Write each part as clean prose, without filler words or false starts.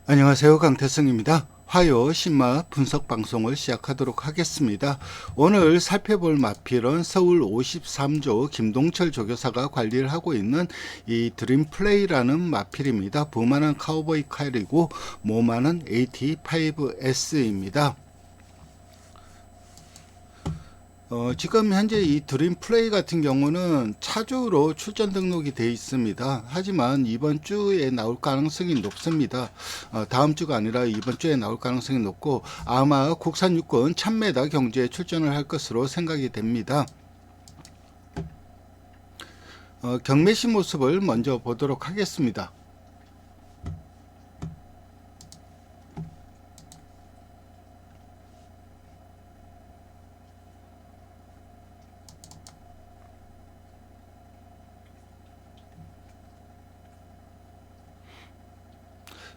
안녕하세요, 강태성입니다. 화요 신마 분석 방송을 시작하도록 하겠습니다. 오늘 살펴볼 마필은 서울 53조 김동철 조교사가 관리를 하고 있는 이 드림플레이라는 마필입니다. 부마는 카우보이 칼이고 모마는 AT5S입니다. 지금 현재 이 드림플레이 같은 경우는 차주로 출전 등록이 되어 있습니다. 하지만 이번 주에 나올 가능성이 높습니다. 다음 주가 아니라 이번 주에 나올 가능성이 높고 아마 국산 육군 1000m 경주에 출전을 할 것으로 생각이 됩니다. 경매시 모습을 먼저 보도록 하겠습니다.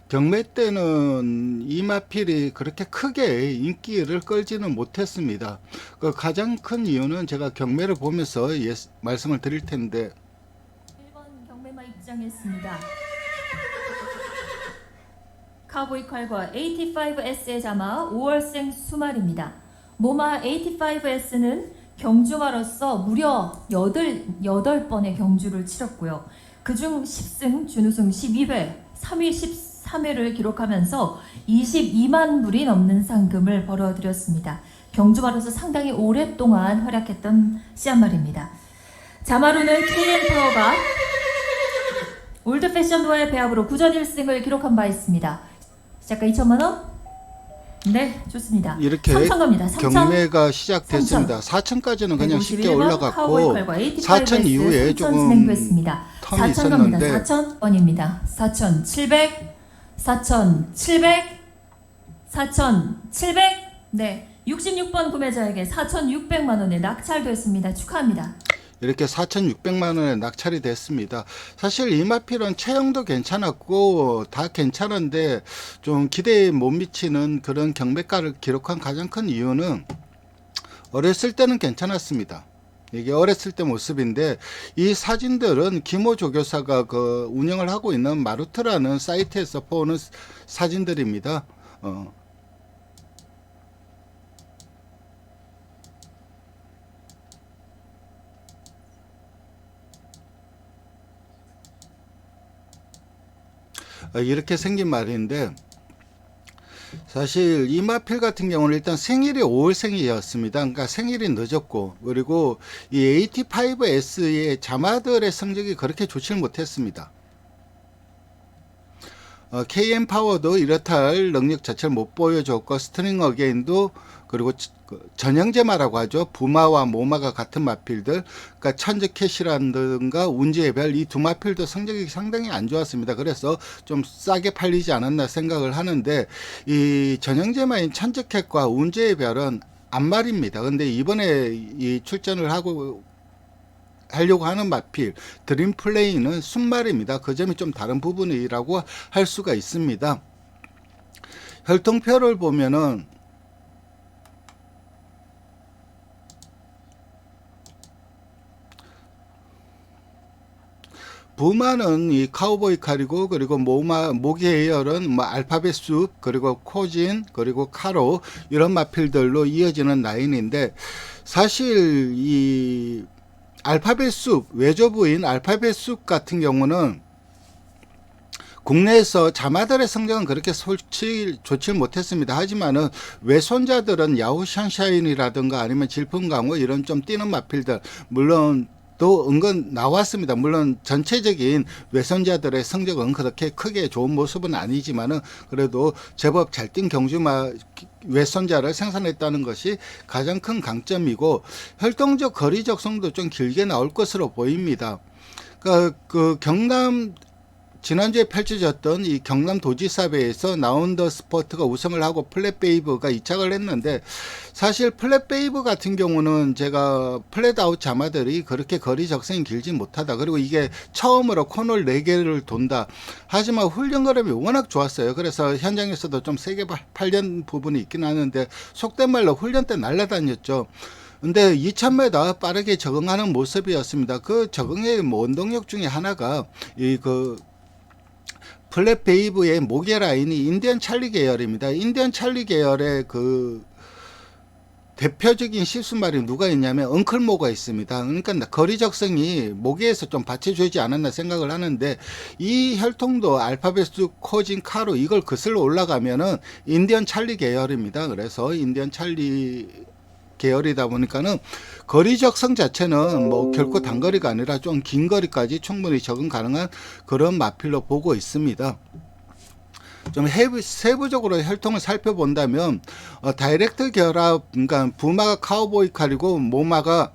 경매 때는 이 마필이 그렇게 크게 인기를 끌지는 못했습니다. 그 가장 큰 이유는 제가 경매를 보면서 말씀을 드릴 텐데 1번 경매마 입장했습니다. 카우보이 칼과 AT5S의 자마 5월생 수말입니다. 모마 AT5S는 경주마로서 무려 8번의 경주를 치렀고요. 그중 10승, 준우승 12회, 3위 13회를 기록하면서 22만 불이 넘는 상금을 벌어들였습니다. 경주마로서 상당히 오랫동안 활약했던 씨앗말입니다. 자마로는 KM파워가 올드패션과의 배합으로 9전 1승을 기록한 바 있습니다. 시작가 2천만원? 네, 좋습니다. 이렇게 3천 갑니다. 3천. 경매가 시작됐습니다. 4천까지는 그냥 쉽게 올라갔고 4천 이후에 조금 진행됐습니다. 텀이 4천 갑니다. 있었는데 4천원입니다. 4,700, 4,700, 4,700. 네, 66번 구매자에게 4,600만 원에 낙찰됐습니다. 축하합니다. 이렇게 4,600만 원에 낙찰이 됐습니다. 사실 이 마필은 체형도 괜찮았고 다 괜찮은데 좀 기대에 못 미치는 그런 경매가를 기록한 가장 큰 이유는 어렸을 때는 괜찮았습니다. 이게 어렸을 때 모습인데 이 사진들은 김호 조교사가 그 운영을 하고 있는 마루트라는 사이트에서 보는 사진들입니다. 이렇게 생긴 말인데 사실 이 마필 같은 경우는 일단 생일이 5월생이었습니다. 그러니까 생일이 늦었고 그리고 이 AT5S의 자마들의 성적이 그렇게 좋지 못했습니다. KM 파워도 이렇다 할 능력 자체를 못 보여줬고 스트링 어게인도 그리고 전형제마라고 하죠. 부마와 모마가 같은 마필들, 그러니까 천적캐시라든가 운지의 별 이 두 마필도 성적이 상당히 안 좋았습니다. 그래서 좀 싸게 팔리지 않았나 생각을 하는데 이 전형제마인 천적캐과 운지의 별은 안말입니다. 근데 이번에 이 출전을 하려고 하는 마필 드림플레이는 순말입니다. 그 점이 좀 다른 부분이라고 할 수가 있습니다. 혈통표를 보면은 부마는 이 카우보이 칼이고 그리고 모기 계열은 뭐 알파벳 숲 그리고 코진 그리고 카로 이런 마필들로 이어지는 라인인데 사실 이 알파벳 숲 외조부인 알파벳 숲 같은 경우는 국내에서 자마들의 성적은 그렇게 솔직히 좋지 못했습니다. 하지만은 외손자들은 야후 션샤인이라든가 아니면 질풍강호 이런 좀 뛰는 마필들 물론 또 은근 나왔습니다. 물론 전체적인 외손자들의 성적은 그렇게 크게 좋은 모습은 아니지만은 그래도 제법 잘 뛴 경주마 외손자를 생산했다는 것이 가장 큰 강점이고 활동적 거리 적성도 좀 길게 나올 것으로 보입니다. 그 경남 지난주에 펼쳐졌던 이 경남 도지사배에서 나운더 스포트가 우승을 하고 플랫베이브가 이착을 했는데 사실 플랫베이브 같은 경우는 제가 플랫아웃 자마들이 그렇게 거리 적성이 길지 못하다. 그리고 이게 처음으로 코너를 4개를 돈다. 하지만 훈련 거름이 워낙 좋았어요. 그래서 현장에서도 좀 세게 팔린 부분이 있긴 하는데 속된 말로 훈련 때 날아다녔죠. 근데 2000m 빠르게 적응하는 모습이었습니다. 그 적응의 원동력 중에 하나가 플랫 베이브의 모계 라인이 인디언 찰리 계열입니다. 인디언 찰리 계열의 그 대표적인 실수말이 누가 있냐면 엉클모가 있습니다. 그러니까 거리 적성이 모계에서 좀 받쳐주지 않았나 생각을 하는데, 이 혈통도 알파베스, 코진, 카로 이걸 거슬러 올라가면은 인디언 찰리 계열입니다. 그래서 인디언 찰리 계열이다 보니까는 거리 적성 자체는 뭐 결코 단거리가 아니라 좀 긴 거리까지 충분히 적응 가능한 그런 마필로 보고 있습니다. 좀 세부적으로 혈통을 살펴본다면 다이렉트 결합, 그러니까 부마가 카우보이 칼이고 모마가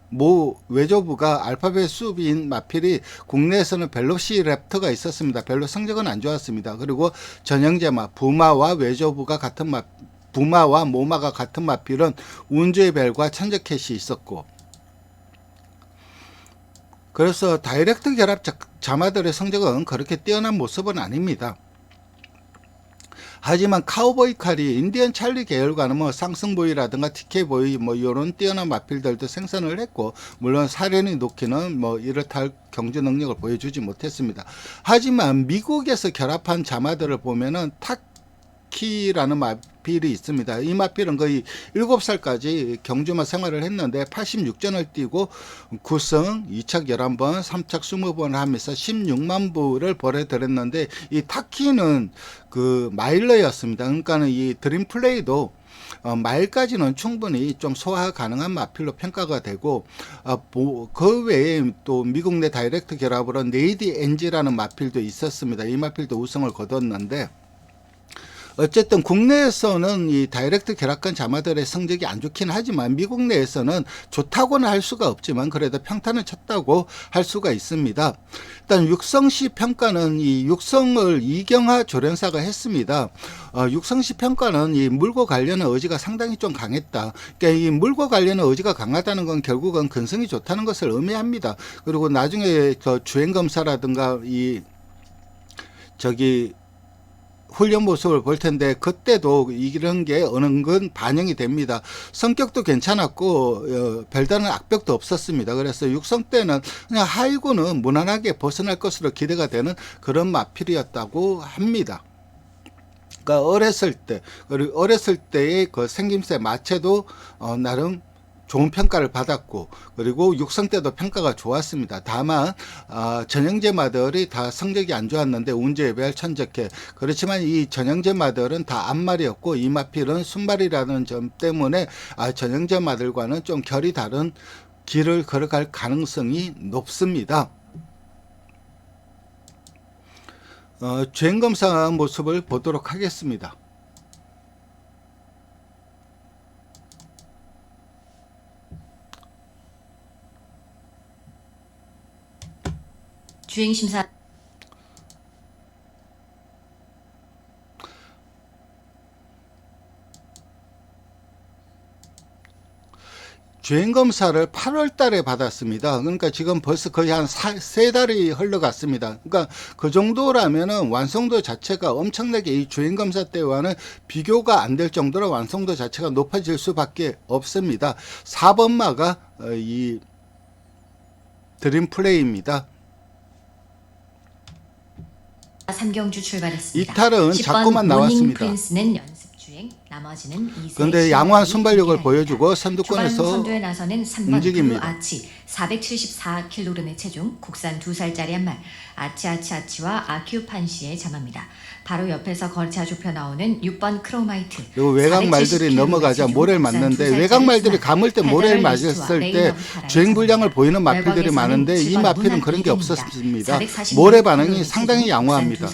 외조부가 알파벳 숲인 마필이 국내에서는 벨로시랩터가 있었습니다. 별로 성적은 안 좋았습니다. 그리고 전형제마 부마와 외조부가 같은 부마와 모마가 같은 마필은 운주의 벨과 천적캣이 있었고, 그래서 다이렉트 결합 자마들의 성적은 그렇게 뛰어난 모습은 아닙니다. 하지만 카우보이 칼이 인디언 찰리 계열과는 뭐 쌍승보이라든가 TK보이 뭐 이런 뛰어난 마필들도 생산을 했고, 물론 사련이 놓기는 뭐 이렇다 할 경제 능력을 보여주지 못했습니다. 하지만 미국에서 결합한 자마들을 보면은 타키라는 마필이 있습니다. 이 마필은 거의 7살까지 경주마 생활을 했는데 86전을 뛰고 9승, 2착 11번, 3착 20번을 하면서 16만 부를 벌여들였는데, 이 타키는 그 마일러였습니다. 그러니까는 이 드림 플레이도 마일까지는 충분히 좀 소화 가능한 마필로 평가가 되고, 그 외에 또 미국 내 다이렉트 결합으로 네이디 엔지라는 마필도 있었습니다. 이 마필도 우승을 거뒀는데, 어쨌든 국내에서는 이 다이렉트 결합관 자마들의 성적이 안 좋긴 하지만 미국 내에서는 좋다고는 할 수가 없지만 그래도 평타는 쳤다고 할 수가 있습니다. 일단 육성시 평가는 이 육성을 이경하 조련사가 했습니다. 육성시 평가는 이 물과 관련한 의지가 상당히 좀 강했다. 그러니까 이 물과 관련한 의지가 강하다는 건 결국은 근성이 좋다는 것을 의미합니다. 그리고 나중에 그 주행검사라든가 훈련 모습을 볼 텐데, 그때도 이런 게 은근 반영이 됩니다. 성격도 괜찮았고 별다른 악벽도 없었습니다. 그래서 육성 때는 그냥 하이고는 무난하게 벗어날 것으로 기대가 되는 그런 마필이었다고 합니다. 그러니까 어렸을 때의 그 생김새 마체도 나름 좋은 평가를 받았고, 그리고 육성 때도 평가가 좋았습니다. 다만 전형제마들이 다 성적이 안 좋았는데 운주예배할 천적해. 그렇지만 이 전형제마들은 다 앞말이었고 이 마필은 순말이라는 점 때문에 전형제마들과는 좀 결이 다른 길을 걸어갈 가능성이 높습니다. 주행검사 모습을 보도록 하겠습니다. 주행심사 주행검사를 8월 달에 받았습니다. 그러니까 지금 벌써 거의 한 3달이 흘러갔습니다. 그러니까 그 정도라면은 완성도 자체가 엄청나게 이 주행검사 때와는 비교가 안 될 정도로 완성도 자체가 높아질 수밖에 없습니다. 4번마가 이 드림 플레이입니다. 3경주 출발했습니다. 이탈은 자꾸만 나왔습니다. 프린스는 연습 주행, 나머지는 2세. 그런데 양호한 순발력을 보여주고 선두권에서 선두에 나서는 3번 움직입니다. 블루 아치 474kg의 체중, 국산 2살짜리 한 말, 아치와 아큐판시의 자마입니다. 바로 옆에서 거리차 좁혀 나오는 6번 크로마이트. 그리고 외곽 말들이 넘어가자 모래를 맞는데, 외곽 말들이 감을 때 모래를 맞았을 때 주행 불량을 보이는 마필들이 많은데 이 마필은 그런 게 없었습니다. 모래 반응이 상당히 양호합니다.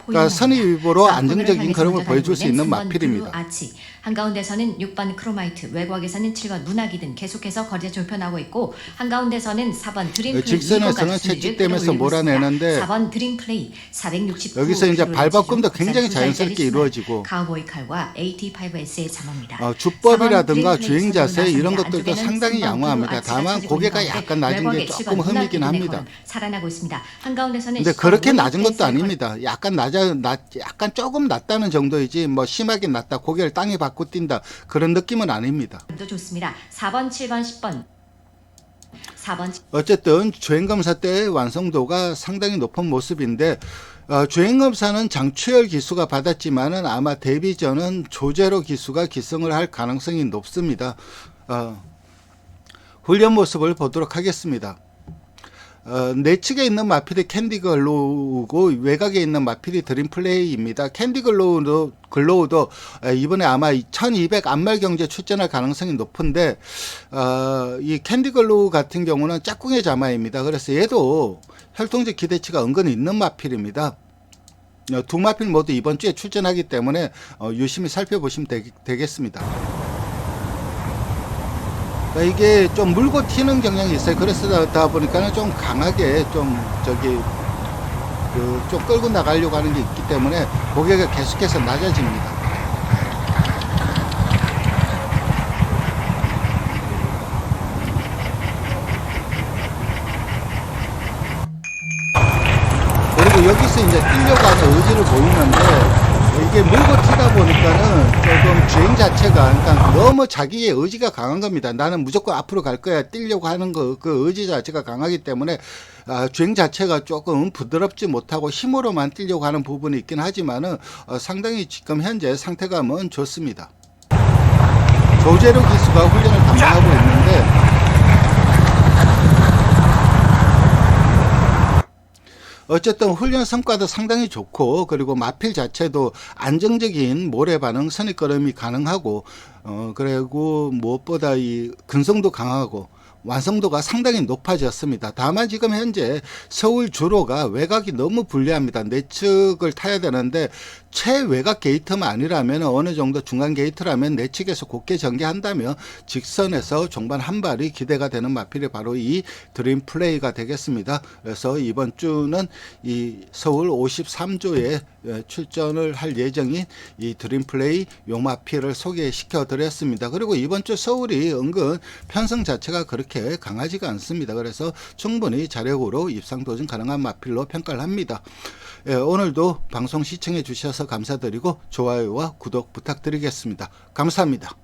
그러니까 선의위보로 안정적인 흐름을 보여줄 수 있는 마필입니다. 한가운데서는 6번 크로마이트, 외곽에서는 7번 문학이 등 계속해서 거리에 좁혀나오고 있고, 한가운데서는 4번 드림플레이, 직선에서는 채찍대면서 몰아내는데 4번 드림플레이 469 여기서 이제 발바꿈도 굉장히 자연스럽게 이루어지고, 카우보이 칼과 AT5S의 자마입니다. 주법이라든가 주행 자세 이런 것들도 상당히 양호합니다. 다만 고개가 약간 낮은 게 조금 흠이긴 합니다. 살아나고 있습니다. 한가운데서는 근데 그렇게 낮은 것도 아닙니다. 약간 조금 낮다는 정도이지 뭐 심하게 낮다, 고개를 땅에 받고 뛴다 그런 느낌은 아닙니다. 도 좋습니다. 4번, 7번, 10번. 4번 어쨌든 주행검사 때의 완성도가 상당히 높은 모습인데 주행검사는 장추열 기수가 받았지만은 아마 데뷔 전은 조제로 기수가 기승을 할 가능성이 높습니다. 훈련 모습을 보도록 하겠습니다. 내측에 있는 마필이 캔디 글로우고 외곽에 있는 마필이 드림 플레이입니다. 캔디 글로우도 이번에 아마 1200 안말 경제 출전할 가능성이 높은데 이 캔디 글로우 같은 경우는 짝꿍의 자마입니다. 그래서 얘도 혈통적 기대치가 은근히 있는 마필입니다. 두 마필 모두 이번 주에 출전하기 때문에 유심히 살펴보시면 되겠습니다. 이게 좀 물고 튀는 경향이 있어요. 그래서 보니까는 좀 강하게 좀 끌고 나가려고 하는 게 있기 때문에 고개가 계속해서 낮아집니다. 그리고 여기서 이제 뛰려고 하는 의지를 보이는데 이게 물고 튀다 보니까는 조금 주행 자체가 그러니까 너무 자기의 의지가 강한 겁니다. 나는 무조건 앞으로 갈 거야 뛰려고 하는 그 의지 자체가 강하기 때문에 주행 자체가 조금 부드럽지 못하고 힘으로만 뛰려고 하는 부분이 있긴 하지만은 상당히 지금 현재 상태감은 좋습니다. 조제로 기수가 훈련을 담당하고 있는데 어쨌든 훈련 성과도 상당히 좋고 그리고 마필 자체도 안정적인 모래 반응 선입걸음이 가능하고 그리고 무엇보다 이 근성도 강하고 완성도가 상당히 높아졌습니다. 다만 지금 현재 서울 주로가 외곽이 너무 불리합니다. 내측을 타야 되는데 최외곽 게이트만 아니라면 어느 정도 중간 게이트라면 내측에서 곧게 전개한다면 직선에서 종반 한 발이 기대가 되는 마필이 바로 이 드림 플레이가 되겠습니다. 그래서 이번 주는 이 서울 53조에 출전을 할 예정인 이 드림 플레이 요마필을 소개시켜 드렸습니다. 그리고 이번 주 서울이 은근 편성 자체가 그렇게 강하지가 않습니다. 그래서 충분히 자력으로 입상 도전 가능한 마필로 평가를 합니다. 오늘도 방송 시청해 주셔서 감사드리고 좋아요와 구독 부탁드리겠습니다. 감사합니다.